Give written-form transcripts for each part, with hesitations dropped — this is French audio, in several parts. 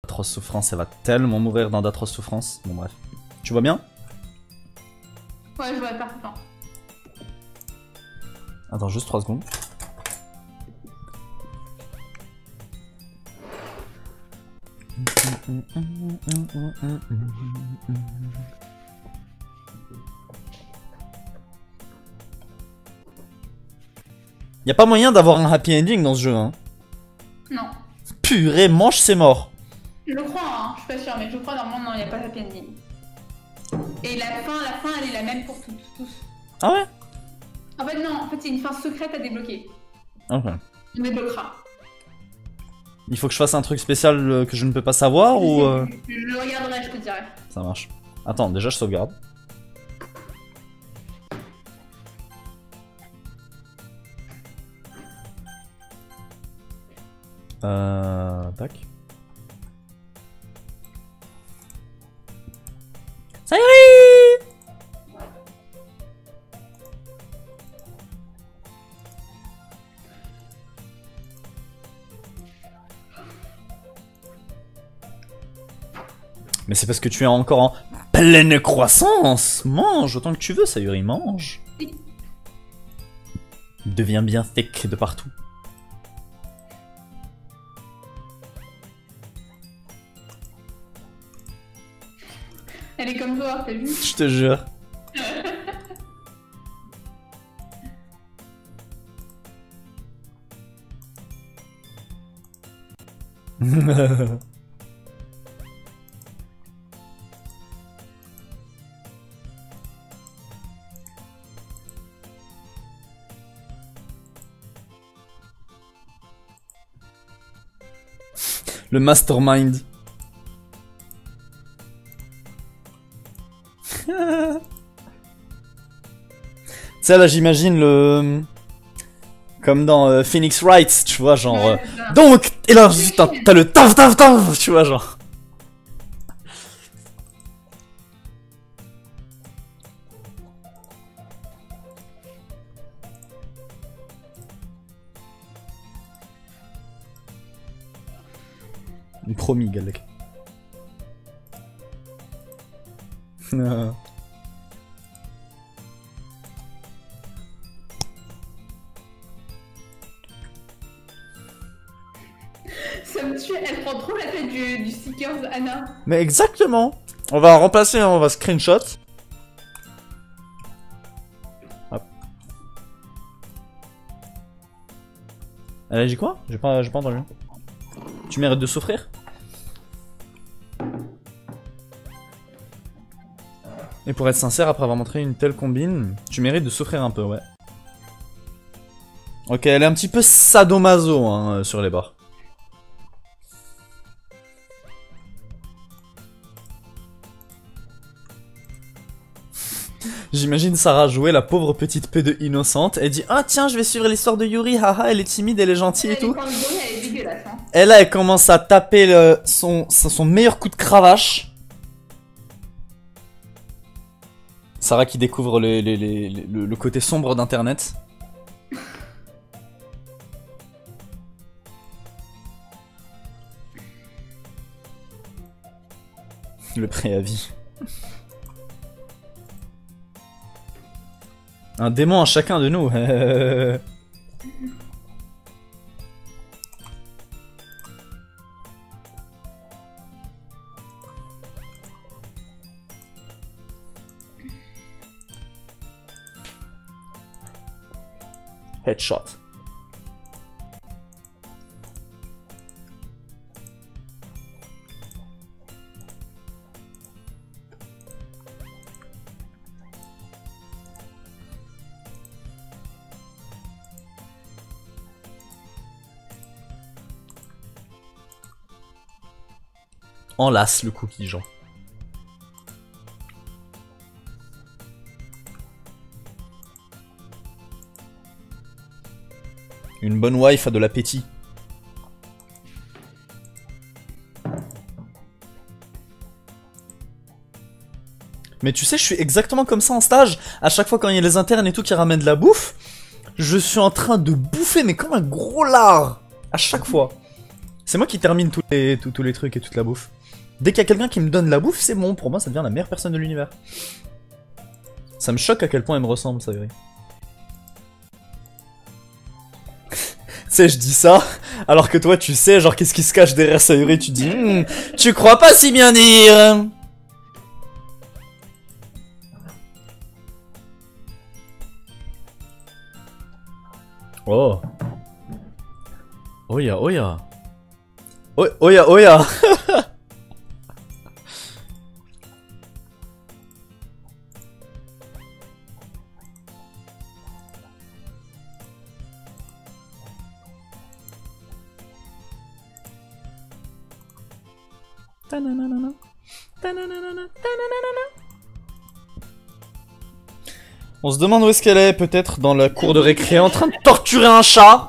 D'atroce souffrance, elle va tellement mourir dans d'atroce souffrance. Bon bref. Tu vois bien? Ouais, je vois parfaitement. Attends, juste 3 secondes. Y'a pas moyen d'avoir un happy ending dans ce jeu, hein. Non. Purée, mange, c'est mort. Je le crois, hein, je suis pas sûre, mais je crois normalement, non, il n'y a pas de happy ending. Et la fin, elle est la même pour tous. Ah ouais? En fait, non, en fait, c'est une fin secrète à débloquer. Ok. On débloquera. Il faut que je fasse un truc spécial que je ne peux pas savoir ou... Je le regarderai, je te dirai. Ça marche. Attends, déjà je sauvegarde. Tac. Ça y est! Mais c'est parce que tu es encore en pleine croissance. Mange autant que tu veux, Sayuri, mange. Oui. Deviens bien thick de partout. Elle est comme toi, t'as vu? Je te jure. Le mastermind. Tu sais là j'imagine le... Comme dans Phoenix Wright, tu vois genre... Ouais, donc, et là t'as le taf, tu vois genre... Promis, Galek. Ça me tue, elle prend trop la tête du stickers Anna. Mais exactement. On va remplacer, on va screenshot. Hop. Elle a dit quoi? J'ai pas entendu. Tu mérites de souffrir? Et pour être sincère, après avoir montré une telle combine, tu mérites de souffrir un peu, ouais. Ok, elle est un petit peu sadomaso hein, sur les bords. J'imagine Sarah jouer la pauvre petite peu de innocente. Elle dit ah tiens je vais suivre l'histoire de Yuri, haha elle est timide, elle est gentille et tout. Elle est dégueulasse, hein. Et là elle commence à taper son meilleur coup de cravache. Sarah qui découvre le côté sombre d'internet. Le préavis. Un démon à chacun de nous. Headshot. Enlace le cookie, Jean. Une bonne wife a de l'appétit. Mais tu sais, je suis exactement comme ça en stage. À chaque fois quand il y a les internes et tout qui ramènent de la bouffe, je suis en train de bouffer, mais comme un gros lard. À chaque fois. C'est moi qui termine tous les trucs et toute la bouffe. Dès qu'il y a quelqu'un qui me donne la bouffe, c'est bon. Pour moi, ça devient la meilleure personne de l'univers. Ça me choque à quel point elle me ressemble, Sayuri. Tu sais, je dis ça, alors que toi, tu sais, genre, qu'est-ce qui se cache derrière Sayuri. Tu dis, tu crois pas si bien dire. Oh. Oya, oya. Oya, oya. On se demande où est-ce qu'elle est, peut-être dans la cour de récré en train de torturer un chat.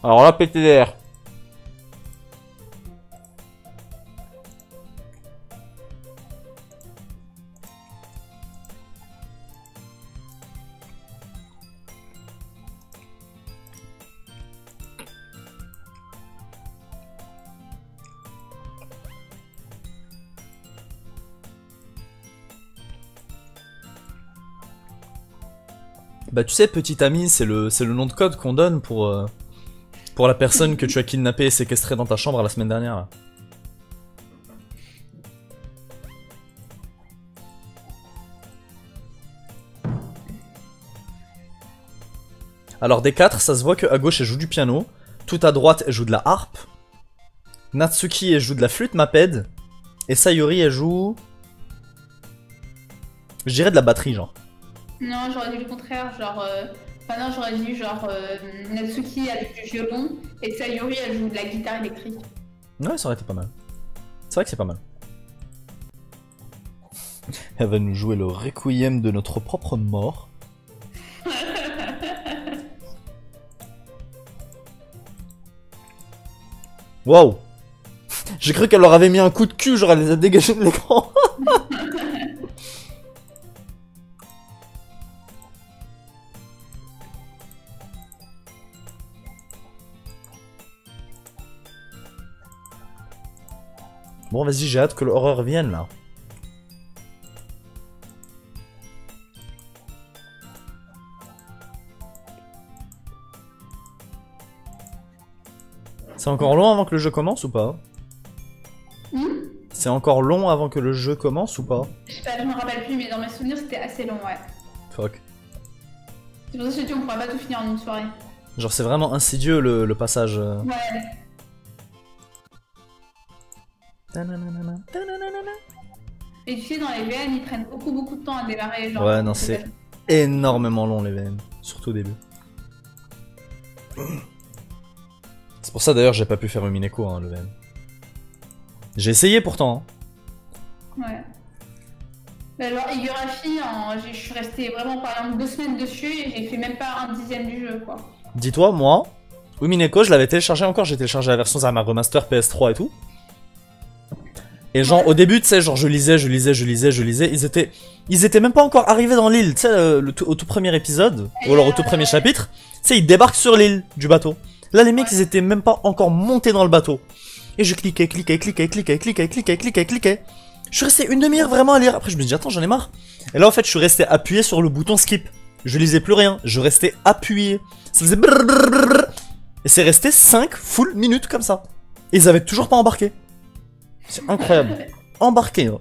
Alors là, PTDR. Bah tu sais, petit ami, c'est le nom de code qu'on donne pour la personne que tu as kidnappée et séquestrée dans ta chambre la semaine dernière. Là. Alors des 4, ça se voit qu'à gauche elle joue du piano, tout à droite elle joue de la harpe, Natsuki elle joue de la flûte maped, et Sayuri elle joue... Je dirais de la batterie genre. Non, j'aurais dit le contraire, genre... Enfin non, j'aurais dit genre Natsuki avec du violon et Sayuri elle joue de la guitare électrique. Ouais, ça aurait été pas mal. C'est vrai que c'est pas mal. Elle va nous jouer le requiem de notre propre mort. Waouh! J'ai cru qu'elle leur avait mis un coup de cul, genre elle les a dégagés de l'écran. Bon, vas-y, j'ai hâte que l'horreur vienne, là. C'est encore long avant que le jeu commence ou pas? C'est encore long avant que le jeu commence ou pas? Je sais pas, je me rappelle plus, mais dans mes souvenirs c'était assez long, ouais. Fuck. C'est pour ça que je te dis, on pourra pas tout finir en une soirée. Genre, c'est vraiment insidieux le passage. Ouais. Et tu sais, dans les VN, ils prennent beaucoup de temps à démarrer. Genre, ouais, non, c'est énormément long les VM, surtout au début. C'est pour ça d'ailleurs j'ai pas pu faire Umineko, hein, le VM. J'ai essayé pourtant. Hein. Ouais. Bah, alors, Higurashi, je suis restée vraiment par exemple 2 semaines dessus et j'ai fait même pas un dixième du jeu, quoi. Dis-toi, moi, Umineko, je l'avais téléchargé encore, j'ai téléchargé la version Zama Remaster PS3 et tout. Et genre, ouais. Au début, tu sais, genre, je lisais, ils étaient même pas encore arrivés dans l'île, tu sais, au tout premier épisode, ou alors au tout premier chapitre, tu sais, ils débarquent sur l'île du bateau. Là, les mecs, ils étaient même pas encore montés dans le bateau. Et je cliquais. Je suis resté une demi-heure vraiment à lire. Après, je me dis, attends, j'en ai marre. Et là, en fait, je suis resté appuyé sur le bouton skip. Je lisais plus rien, je restais appuyé. Ça faisait brrrr. Et c'est resté 5 full minutes comme ça. Et ils avaient toujours pas embarqué. C'est incroyable. Embarqué. Hein.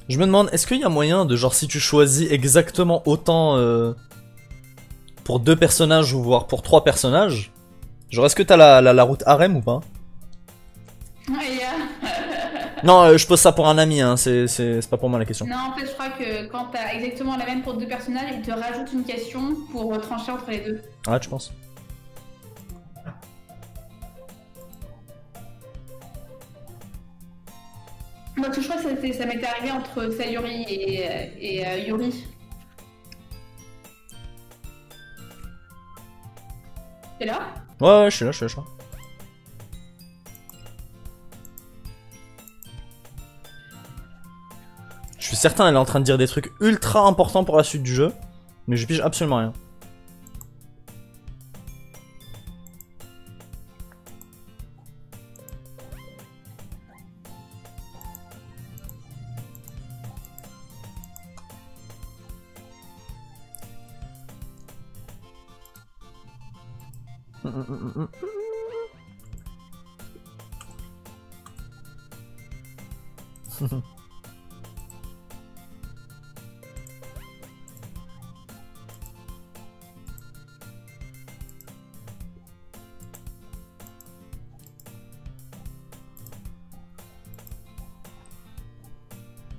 Je me demande, est-ce qu'il y a moyen de genre si tu choisis exactement autant pour 2 personnages ou voire pour 3 personnages, genre est-ce que t'as la route harem ou pas? Ouais, Non, je pose ça pour un ami, hein, c'est pas pour moi la question. Non, en fait, je crois que quand t'as exactement la même pour deux personnages, ils te rajoutent une question pour trancher entre les deux. Ah, tu penses? Parce que je crois que ça m'était arrivé entre Sayuri et Yuri. T'es là? Ouais, je suis là, je suis là. Je suis certain elle est en train de dire des trucs ultra importants pour la suite du jeu, mais je pige absolument rien.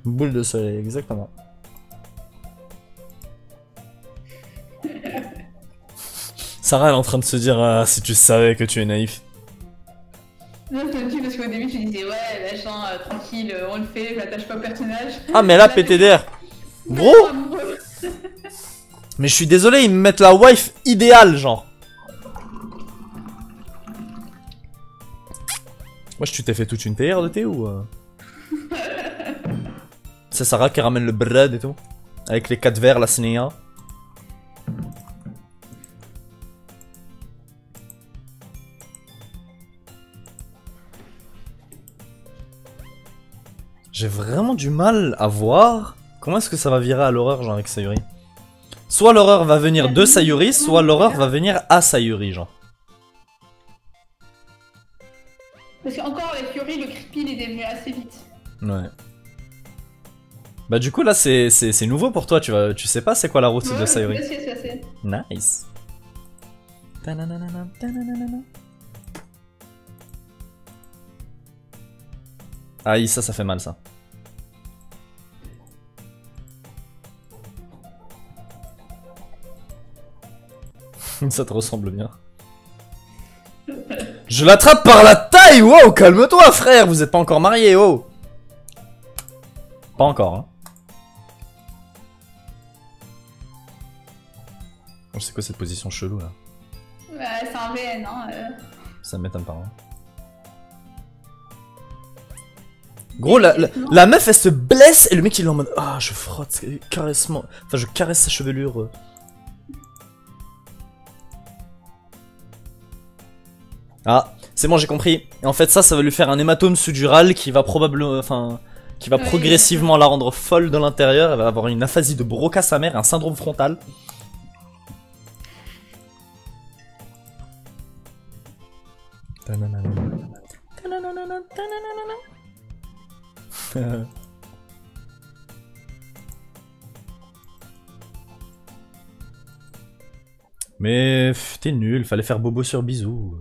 Boule de soleil, exactement. Sarah elle est en train de se dire ah, si tu savais que tu es naïf. Non, je te dis parce qu'au début, tu disais ouais, machin, tranquille, on le fait, je m'attache pas au personnage. Ah mais là PTDR. Gros. Mais je suis désolé, ils me mettent la wife idéale genre. Wesh, tu t'es fait toute une PR de thé ou C'est Sarah qui ramène le bread et tout. Avec les 4 verres, la cinéa. J'ai vraiment du mal à voir comment est-ce que ça va virer à l'horreur genre avec Sayuri. Soit l'horreur va venir de Sayuri, soit l'horreur va venir à Sayuri genre. Parce qu'encore avec Yuri, le creepy il est devenu assez vite. Ouais. Bah du coup là c'est nouveau pour toi, tu sais pas c'est quoi la routine de Sayuri. C'est. Nice. Aïe, ça fait mal ça. Ça te ressemble bien. Je l'attrape par la taille. Wow, calme-toi frère, vous êtes pas encore mariés, oh. Pas encore, hein. Oh, c'est quoi cette position chelou là? Ouais, c'est un VN, hein. Ça m'étonne pas, hein. Gros, la meuf elle se blesse et le mec il est en mode ah, je frotte caressement. Enfin, je caresse sa chevelure. Ah, c'est bon, j'ai compris. Et en fait, ça va lui faire un hématome sudural qui va probablement. Enfin. Qui va progressivement la rendre folle de l'intérieur. Elle va avoir une aphasie de Broca sa mère, un syndrome frontal. Mais t'es nul, fallait faire Bobo sur Bisou.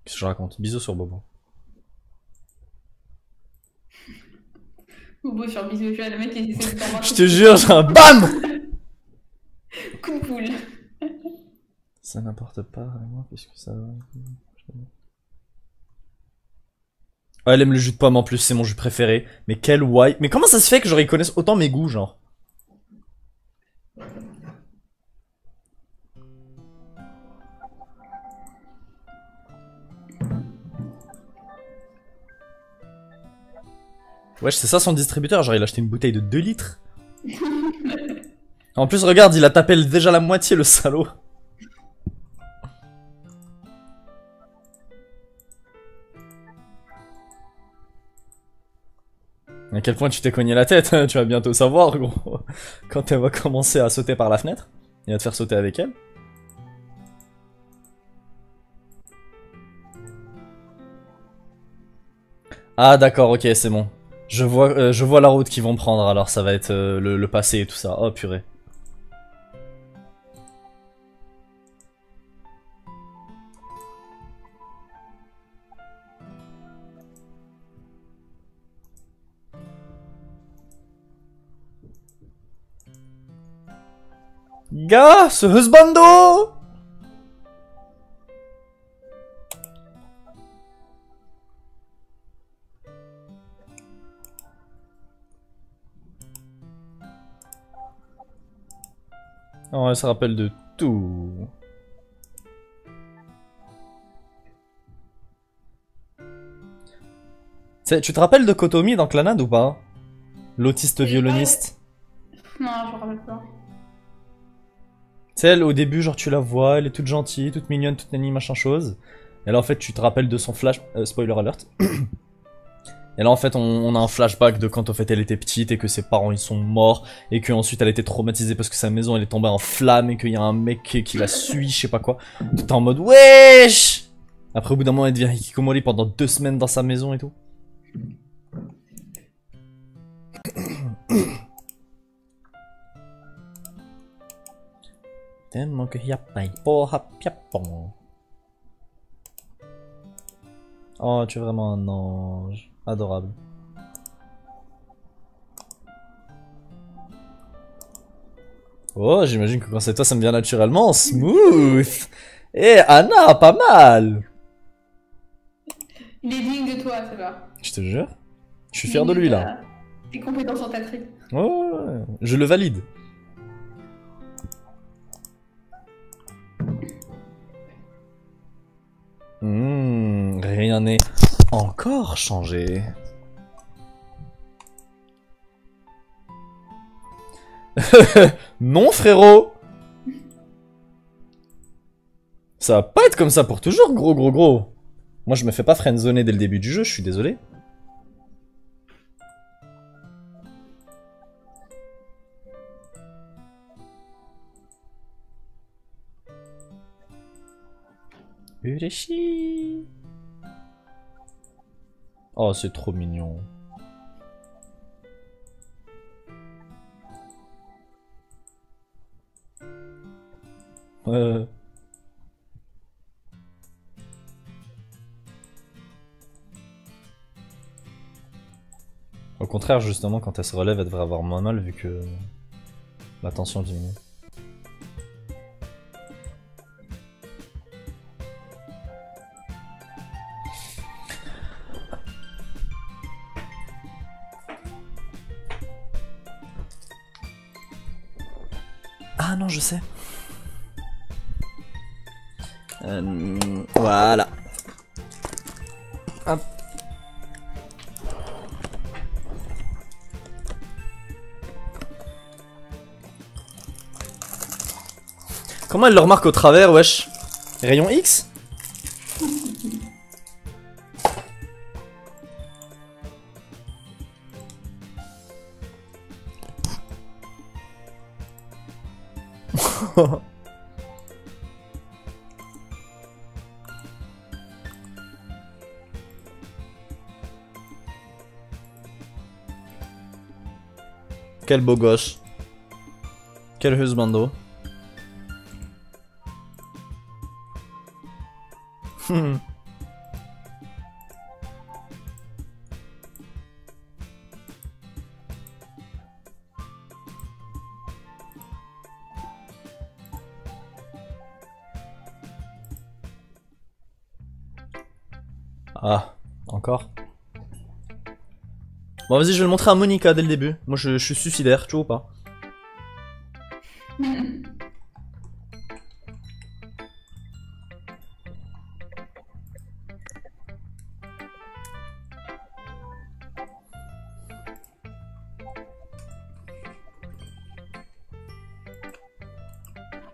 Qu'est-ce que je raconte? Bisou sur Bobo. Bobo sur bisou, tu vois, le mec il essaie de t'embrasser. Je te jure, j'ai un BAM! Coup de poule. Ça n'importe pas vraiment, puisque ça va. Ah, elle aime le jus de pomme en plus, c'est mon jus préféré. Mais quel white. Mais comment ça se fait que genre ils connaissent autant mes goûts, genre? Wesh, c'est ça son distributeur, genre il a acheté une bouteille de 2 litres. En plus, regarde, il a tapé déjà la moitié, le salaud. À quel point tu t'es cogné la tête, hein, tu vas bientôt savoir, gros. Quand elle va commencer à sauter par la fenêtre, il va te faire sauter avec elle. Ah d'accord, ok, c'est bon. Je vois la route qu'ils vont prendre, alors ça va être le passé et tout ça. Oh purée. Gars, ce husbando! Oh, elle se rappelle de tout. Tu te rappelles de Kotomi dans Clannad ou pas? L'autiste violoniste. Non, je me rappelle pas. Tu sais, elle, au début, genre, tu la vois, elle est toute gentille, toute mignonne, toute nani, machin chose. Et là, en fait, tu te rappelles de son flash... spoiler alert. Et là, en fait, on a un flashback de quand, en fait, elle était petite et que ses parents, ils sont morts. Et qu'ensuite, elle a été traumatisée parce que sa maison, elle est tombée en flammes et qu'il y a un mec qui la suit, je sais pas quoi. Tout en mode, wesh! Après, au bout d'un moment, elle devient hikikomori pendant 2 semaines dans sa maison et tout. Oh, tu es vraiment un ange. Adorable. Oh, j'imagine que quand c'est toi, ça me vient naturellement. Smooth. Eh, Anna, pas mal. Il est digne de toi, ça va. Je te jure. Je suis fier de lui, là. Tes compétences en tâterie. Ouais, je le valide. Rien n'est encore changé. Non, frérot. Ça va pas être comme ça pour toujours, gros. Moi, je me fais pas friendzoner dès le début du jeu, je suis désolé. Ureshi. Oh, c'est trop mignon. Au contraire, justement, quand elle se relève, elle devrait avoir moins mal vu que la tension diminue. Ah non, je sais. Voilà. Hop. Comment elle le remarque au travers, wesh? Rayon X? Quel beau gosse. Quel husbando. Ah, encore. Bon, vas-y, je vais le montrer à Monica dès le début. Moi, je suis suicidaire, tu vois ou pas?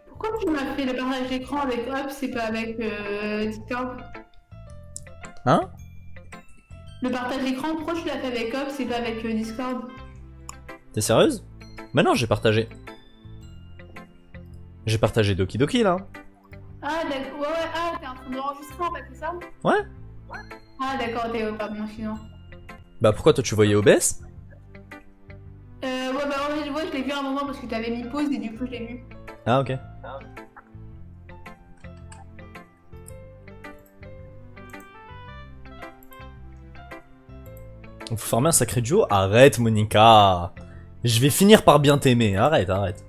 Pourquoi tu m'as fait le partage d'écran avec Ops et pas avec Discord? Hein? Le partage d'écran, pourquoi tu l'as fait avec Ops et pas avec Discord? T'es sérieuse? Bah non, j'ai partagé. J'ai partagé Doki Doki là. Ah d'accord, ouais, ah t'es en train d'enregistrer en fait, c'est ça? Ouais. Ah d'accord, t'es pardon, sinon. Bah pourquoi toi tu voyais OBS? Ouais, bah ouais, je l'ai vu à un moment parce que t'avais mis pause et du coup je l'ai vu. Ah ok. Faut former un sacré duo? Arrête Monica. Je vais finir par bien t'aimer, arrête.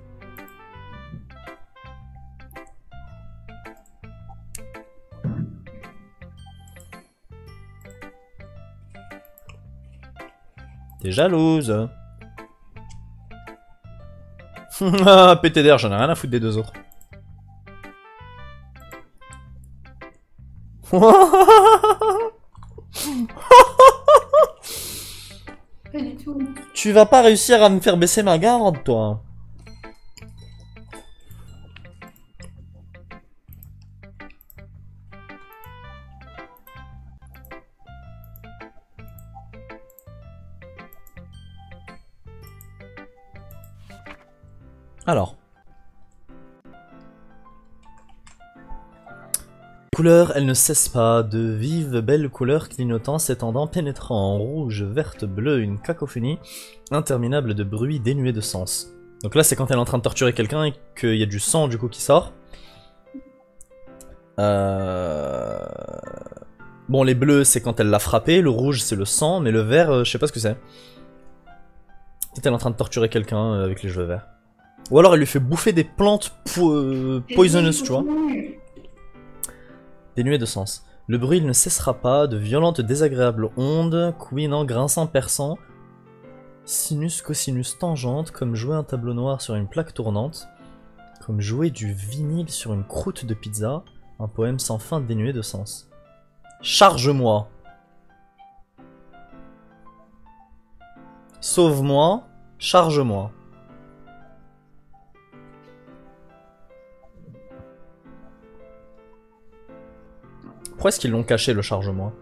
T'es jalouse. Ah, pété d'air, j'en ai rien à foutre des deux autres. Pas du tout. Tu vas pas réussir à me faire baisser ma garde, toi. Alors. Couleurs, elles ne cessent pas, de vives, belles couleurs clignotant, s'étendant, pénétrant en rouge, verte, bleu, une cacophonie interminable de bruits dénués de sens. Donc là, c'est quand elle est en train de torturer quelqu'un et qu'il y a du sang du coup qui sort. Bon, les bleus, c'est quand elle l'a frappé, le rouge, c'est le sang, mais le vert, je sais pas ce que c'est. Peut-être elle est en train de torturer quelqu'un avec les cheveux verts. Ou alors elle lui fait bouffer des plantes poisonous, tu vois. Dénué de sens. Le bruit il ne cessera pas, de violentes désagréables ondes, couinant, grinçant, perçant, sinus, cosinus, tangente, comme jouer un tableau noir sur une plaque tournante, comme jouer du vinyle sur une croûte de pizza, un poème sans fin dénué de sens. Charge-moi. Sauve-moi, charge-moi. Pourquoi est-ce qu'ils l'ont caché le charge-moi?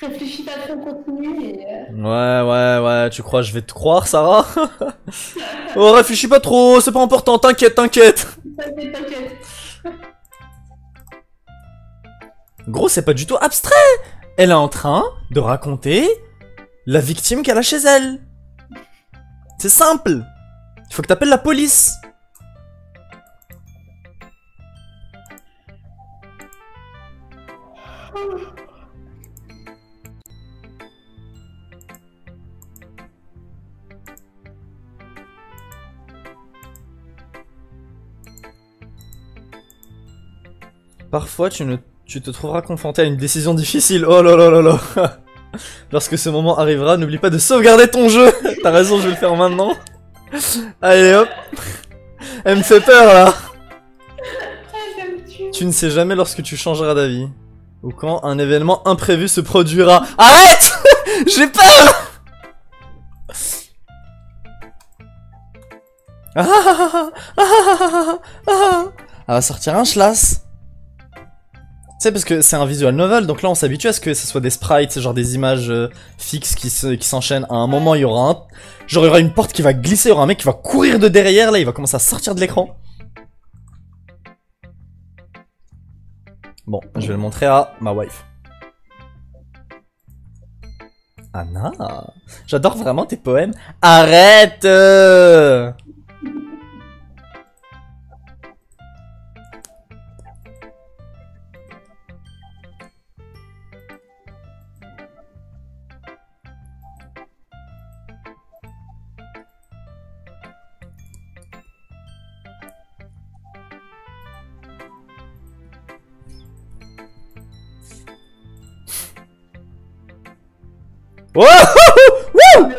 Réfléchis pas trop, continue et... Ouais, tu crois je vais te croire, Sarah? Oh, réfléchis pas trop, c'est pas important, t'inquiète. T'inquiète. Gros, c'est pas du tout abstrait. Elle est en train de raconter la victime qu'elle a chez elle. C'est simple. Il faut que t'appelles la police. Parfois, tu te trouveras confronté à une décision difficile. Oh là là là là. Lorsque ce moment arrivera, n'oublie pas de sauvegarder ton jeu. T'as raison, je vais le faire maintenant. Allez hop. Elle me fait peur là. Tu ne sais jamais lorsque tu changeras d'avis. Ou quand un événement imprévu se produira. Arrête. J'ai peur. Elle va sortir un schlass. Tu sais, parce que c'est un visual novel, donc là on s'habitue à ce que ce soit des sprites, genre des images fixes qui s'enchaînent. À un moment, il y aura genre il y aura une porte qui va glisser, il y aura un mec qui va courir de derrière, là il va commencer à sortir de l'écran. Bon, je vais le montrer à ma wife. Anna, j'adore vraiment tes poèmes. Arrête Oh Wouh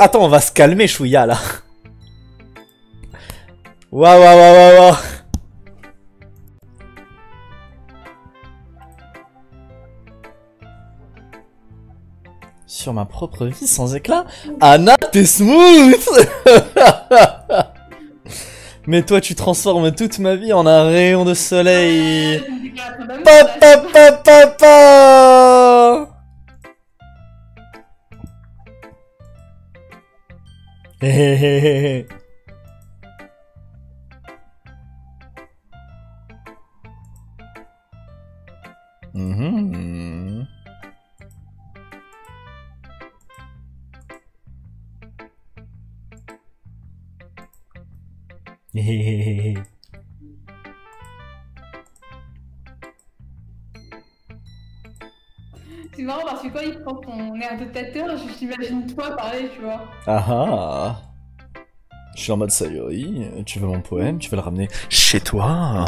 attends, on va se calmer, Chouïa, là. Waouh. Sur ma propre vie sans éclat. Anna, t'es smooth. Mais toi, tu transformes toute ma vie en un rayon de soleil. Papa. C'est marrant parce que quand il prend ton air de tâteur, je t'imagine toi parler, tu vois. Ah. Je suis en mode Sayori, tu veux mon poème, tu veux le ramener chez toi.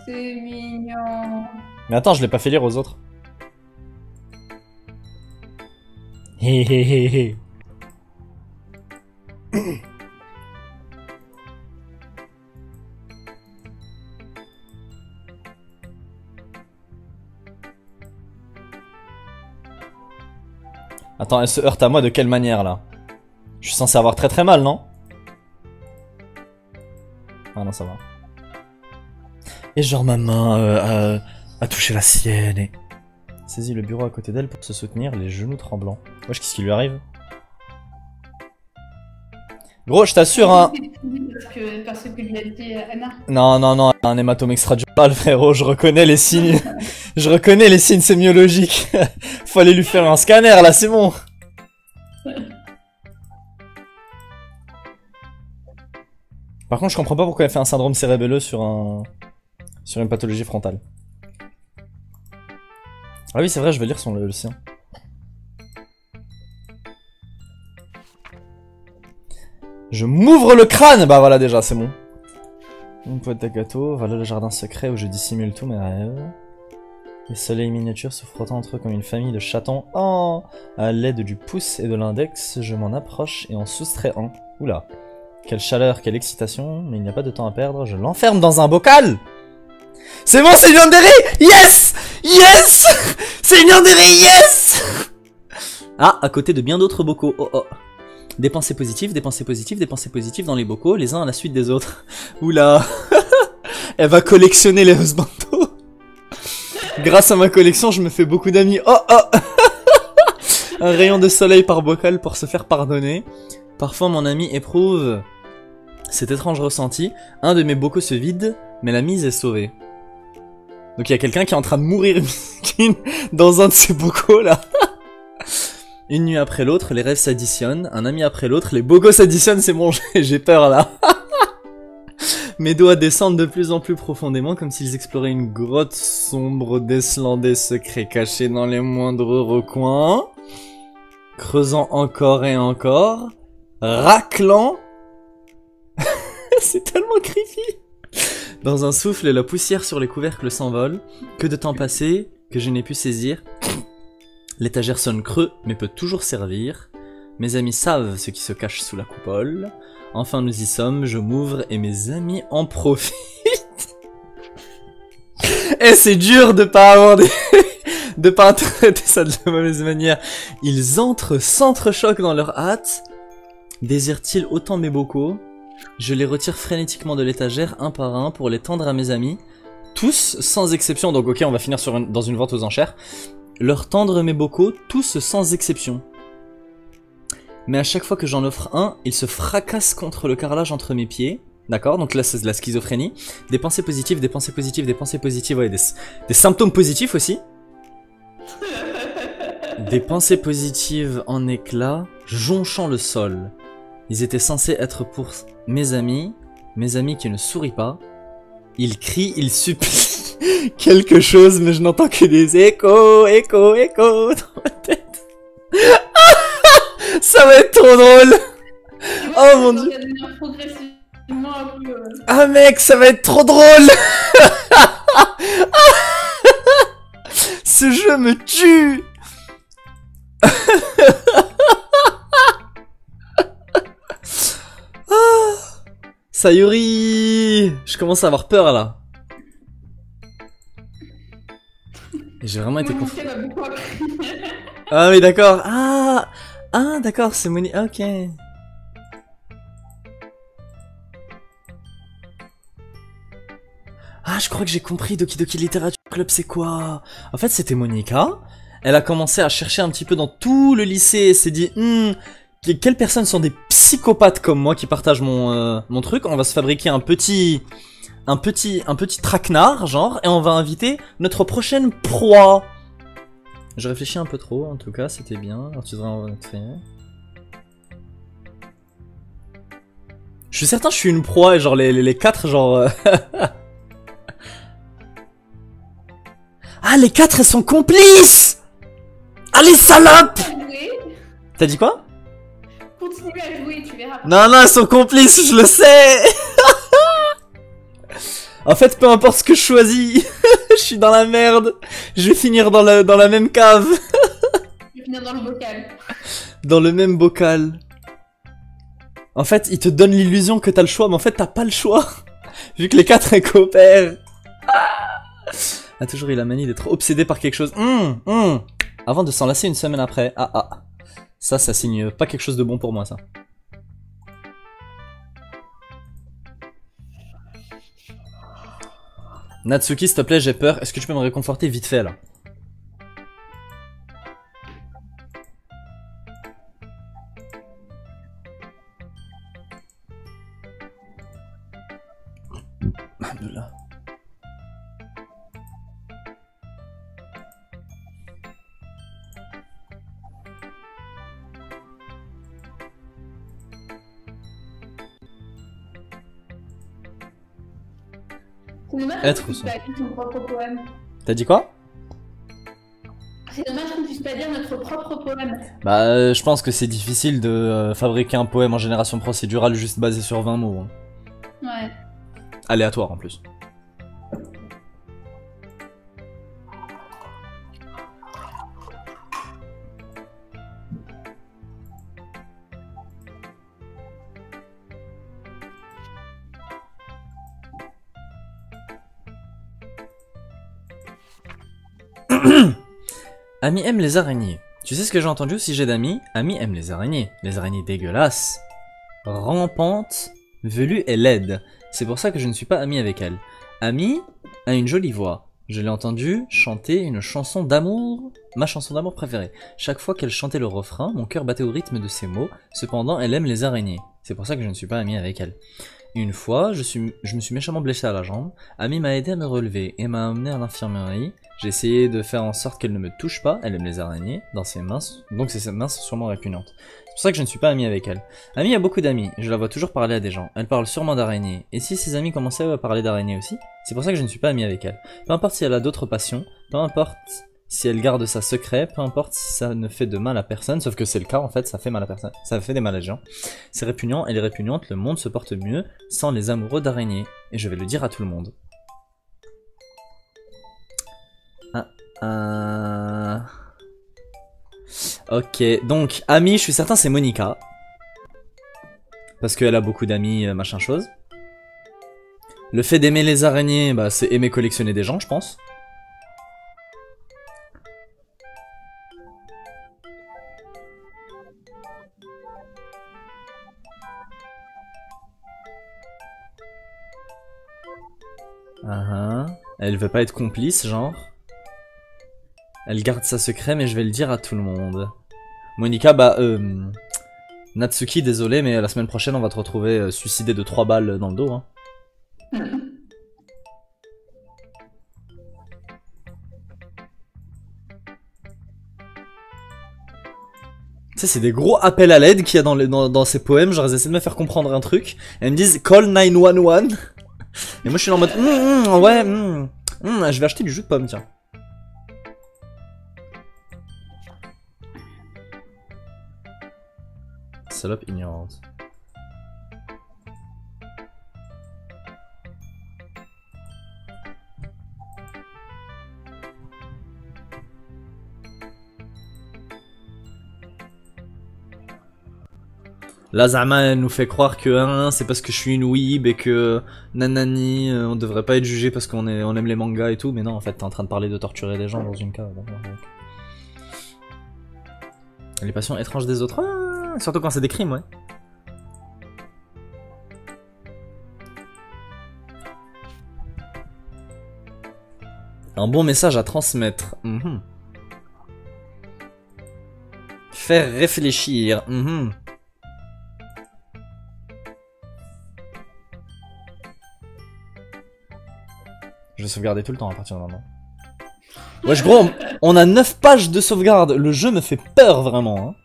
C'est mignon. Mais attends, je l'ai pas fait lire aux autres. Hé hé hé hé. Attends, elle se heurte à moi de quelle manière là? Je suis censé avoir très mal, non? Ah non, ça va. Et genre ma main a touché la sienne et... Saisit le bureau à côté d'elle pour se soutenir, les genoux tremblants. Wesh, qu'est-ce qui lui arrive? Gros, je t'assure, hein. Parce que je l'ai dit, Anna. Non, non, non, un hématome extradural, frérot, je reconnais les signes. Je reconnais les signes sémiologiques. Faut aller lui faire un scanner, là, c'est bon. Par contre, je comprends pas pourquoi elle fait un syndrome cérébelleux sur une pathologie frontale. Ah oui, c'est vrai, je vais lire le sien. Je m'ouvre le crâne! Bah voilà, déjà, c'est bon. Une poêle de gâteau, voilà le jardin secret où je dissimule tous mes rêves. Les soleils miniatures se frottant entre eux comme une famille de chatons. Oh! À l'aide du pouce et de l'index, je m'en approche et en soustrais un. Oula. Quelle chaleur, quelle excitation, mais il n'y a pas de temps à perdre, je l'enferme dans un bocal! C'est bon, c'est une Yandere! Yes! Yes! C'est une Yandere, yes! Ah, à côté de bien d'autres bocaux, oh oh. Des pensées positives, des pensées positives, des pensées positives dans les bocaux, les uns à la suite des autres. Oula. Elle va collectionner les husbandos. Grâce à ma collection, je me fais beaucoup d'amis. Oh oh. Un rayon de soleil par bocal pour se faire pardonner. Parfois mon ami éprouve cet étrange ressenti. Un de mes bocaux se vide, mais la mise est sauvée. Donc il y a quelqu'un qui est en train de mourir dans un de ces bocaux là. Une nuit après l'autre, les rêves s'additionnent. Un ami après l'autre, les bocaux s'additionnent. C'est bon, j'ai peur là. Mes doigts descendent de plus en plus profondément, comme s'ils exploraient une grotte sombre, décelant des secrets cachés dans les moindres recoins. Creusant encore et encore. Raclant. C'est tellement creepy. Dans un souffle, la poussière sur les couvercles s'envole. Que de temps passé que je n'ai pu saisir. L'étagère sonne creux, mais peut toujours servir. Mes amis savent ce qui se cache sous la coupole. Enfin nous y sommes, je m'ouvre et mes amis en profitent. Et c'est dur de pas avoir de pas interpréter ça de la mauvaise manière. Ils s'entrechoquent dans leur hâte. Désirent-ils autant mes bocaux? Je les retire frénétiquement de l'étagère un par un pour les tendre à mes amis. Tous, sans exception, donc ok on va finir dans une vente aux enchères. Leur tendre mes bocaux, tous sans exception. Mais à chaque fois que j'en offre un, il se fracasse contre le carrelage entre mes pieds. D'accord? Donc là c'est de la schizophrénie. Des pensées positives, des pensées positives, des pensées positives, ouais, des symptômes positifs aussi. Des pensées positives en éclats, jonchant le sol. Ils étaient censés être pour mes amis qui ne sourient pas. Ils crient, ils supplient quelque chose, mais je n'entends que des échos, échos, échos dans ma tête. Ça va être trop drôle. Oh mon dieu. Ah mec, ça va être trop drôle. Ce jeu me tue. Sayuri, je commence à avoir peur là. J'ai vraiment été confus. Ah oui d'accord. Ah d'accord, c'est Moni. Ok. Ah je crois que j'ai compris Doki Doki Literature Club c'est quoi. En fait c'était Monica. Elle a commencé à chercher un petit peu dans tout le lycée et s'est dit quelles personnes sont des psychopathes comme moi qui partagent mon truc. On va se fabriquer un petit traquenard, genre, et on va inviter notre prochaine proie. Je réfléchis un peu trop, en tout cas, c'était bien. Alors, tu devrais en faire. Je suis certain que je suis une proie, et genre, les quatre, genre... Ah, les quatre, elles sont complices. Ah, les salopes. T'as dit quoi? Continue à jouer, tu verras. Non, non, elles sont complices, je le sais. En fait, peu importe ce que je choisis, je suis dans la merde. Je vais finir dans la même cave. Je vais finir dans le bocal. Dans le même bocal. En fait, il te donne l'illusion que t'as le choix, mais en fait, t'as pas le choix. Vu que les 4 coopèrent. A toujours eu la manie d'être obsédé par quelque chose. Avant de s'en lasser une semaine après. Ça signe pas quelque chose de bon pour moi, ça. Natsuki, s'il te plaît, j'ai peur. Est-ce que tu peux me réconforter vite fait, là? Alhamdoulilah. C'est dommage Être qu'on puisse son. pas lire son propre poème. T'as dit quoi? C'est dommage qu'on puisse pas lire notre propre poème. Bah, je pense que c'est difficile de fabriquer un poème en génération procédurale juste basé sur 20 mots. Hein. Ouais. Aléatoire en plus. Ami aime les araignées. Tu sais ce que j'ai entendu si j'ai d'amis? Ami aime les araignées. Les araignées dégueulasses, rampantes, velues et laides. C'est pour ça que je ne suis pas ami avec elle. Ami a une jolie voix. Je l'ai entendue chanter une chanson d'amour, ma chanson d'amour préférée. Chaque fois qu'elle chantait le refrain, mon cœur battait au rythme de ses mots. Cependant, elle aime les araignées. C'est pour ça que je ne suis pas ami avec elle. Une fois, je me suis méchamment blessé à la jambe. Ami m'a aidé à me relever et m'a emmené à l'infirmerie. J'ai essayé de faire en sorte qu'elle ne me touche pas. Elle aime les araignées dans ses mains, donc ses mains sont sûrement répugnantes. C'est pour ça que je ne suis pas ami avec elle. Ami a beaucoup d'amis, je la vois toujours parler à des gens. Elle parle sûrement d'araignées. Et si ses amis commençaient à parler d'araignées aussi? C'est pour ça que je ne suis pas ami avec elle. Peu importe si elle a d'autres passions, peu importe si elle garde ça secret, peu importe si ça ne fait de mal à personne, sauf que c'est le cas en fait, ça fait mal à personne, ça fait des mal à gens. C'est répugnant, elle est répugnante, le monde se porte mieux sans les amoureux d'araignées. Et je vais le dire à tout le monde. Ok, donc, ami, je suis certain c'est Monica. Parce qu'elle a beaucoup d'amis, machin chose. Le fait d'aimer les araignées, bah, c'est aimer collectionner des gens, je pense. Elle veut pas être complice, genre. Elle garde ça secret, mais je vais le dire à tout le monde. Monica, bah, Natsuki, désolé, mais la semaine prochaine, on va te retrouver suicidé de 3 balles dans le dos, hein. Tu sais, c'est des gros appels à l'aide qu'il y a dans ces poèmes. Genre, ils essaient de me faire comprendre un truc. Elles me disent call 911. Et moi, je suis là en mode je vais acheter du jus de pomme, tiens. Salope ignorante. Là, Zama, elle nous fait croire que c'est parce que je suis une weeb et que nanani, on devrait pas être jugé parce qu'on aime les mangas et tout, mais non, en fait, t'es en train de parler de torturer des gens dans une cave. Les passions étranges des autres, surtout quand c'est des crimes, ouais. Un bon message à transmettre. Faire réfléchir. Je vais sauvegarder tout le temps à partir de maintenant. Wesh gros, on a 9 pages de sauvegarde. Le jeu me fait peur vraiment. Hein.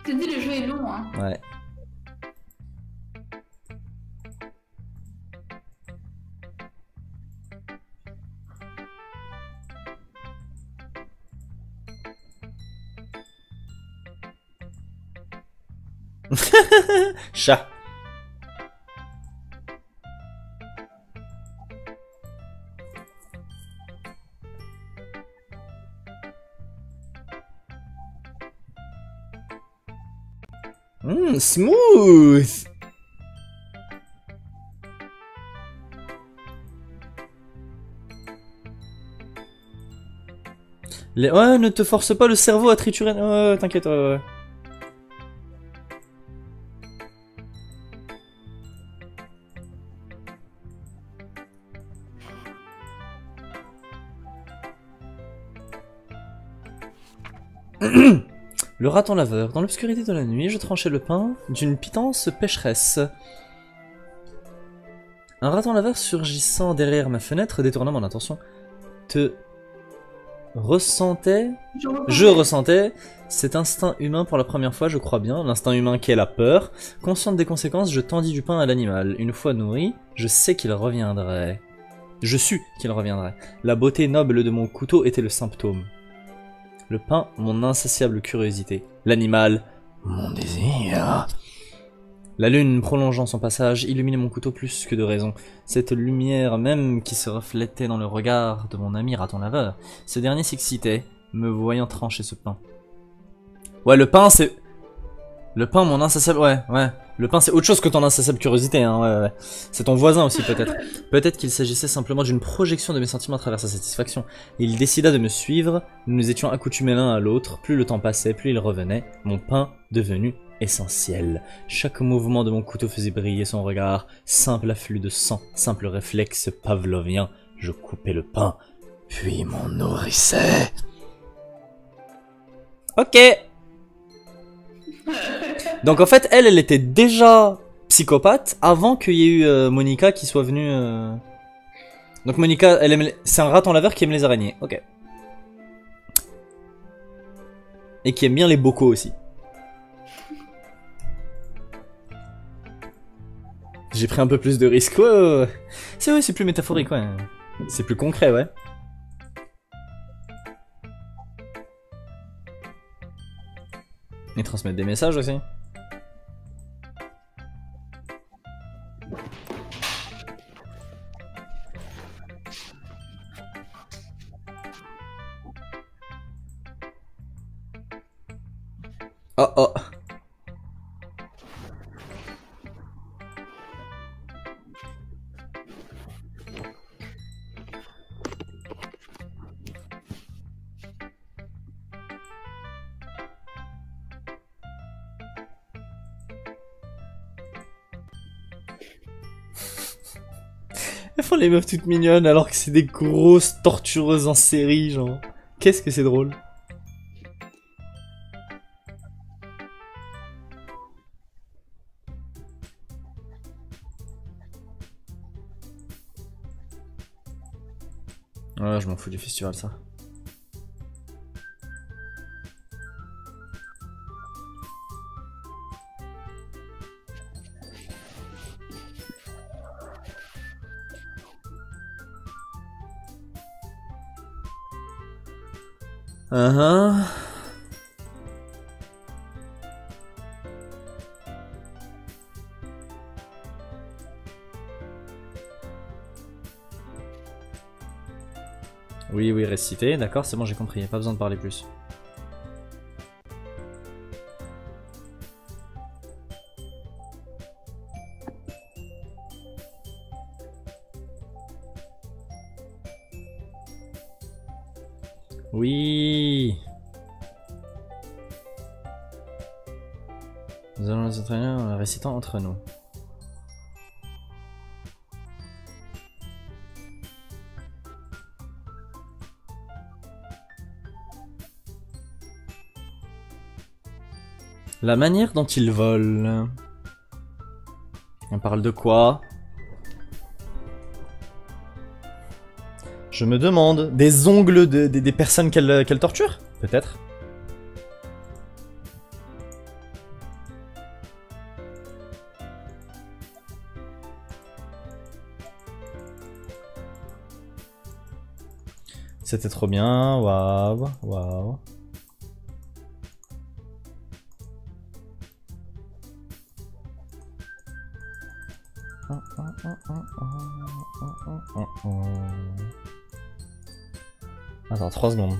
Je te dis, le jeu est long. Hein. Ouais. Chat. Smooth. Ouais, ne te force pas le cerveau à triturer. Ouais, t'inquiète, ouais. Le raton laveur. Dans l'obscurité de la nuit, je tranchais le pain d'une pitance pécheresse. Un raton laveur surgissant derrière ma fenêtre, détournant mon attention, Je ressentais cet instinct humain pour la première fois, je crois bien, l'instinct humain qu'est la peur. Consciente des conséquences, je tendis du pain à l'animal. Une fois nourri, je sais qu'il reviendrait. Je sus qu'il reviendrait. La beauté noble de mon couteau était le symptôme. Le pain, mon insatiable curiosité. L'animal, mon désir. La lune, prolongeant son passage, illuminait mon couteau plus que de raison. Cette lumière même qui se reflétait dans le regard de mon ami raton laveur. Ce dernier s'excitait, me voyant trancher ce pain. Ouais, le pain, c'est... Le pain, mon insatiable... Ouais. Le pain, c'est autre chose que ton insatiable curiosité, hein, ouais. C'est ton voisin aussi, peut-être. Peut-être qu'il s'agissait simplement d'une projection de mes sentiments à travers sa satisfaction. Il décida de me suivre, nous nous étions accoutumés l'un à l'autre, plus le temps passait, plus il revenait, mon pain devenu essentiel. Chaque mouvement de mon couteau faisait briller son regard, simple afflux de sang, simple réflexe pavlovien, je coupais le pain, puis m'en nourrissais. Ok. Donc en fait, elle était déjà psychopathe avant qu'il y ait eu Monica qui soit venue... Donc Monica, elle aime c'est un raton laveur qui aime les araignées, ok. Et qui aime bien les bocaux aussi. J'ai pris un peu plus de risques, ouais. C'est plus métaphorique, ouais. C'est plus concret, ouais. Et transmettre des messages aussi. Oh oh. Elles font les meufs toutes mignonnes alors que c'est des grosses tortureuses en série, genre. Qu'est-ce que c'est drôle. Ouais, je m'en fous du festival, ça. Oui, réciter, d'accord, c'est bon, j'ai compris, pas besoin de parler plus. Oui. Nous allons nous entraîner en récitant entre nous. La manière dont il vole. On parle de quoi? Je me demande. Des ongles des personnes qu'elle torture? Peut-être. C'était trop bien. Waouh. Waouh. Attends, 3 secondes.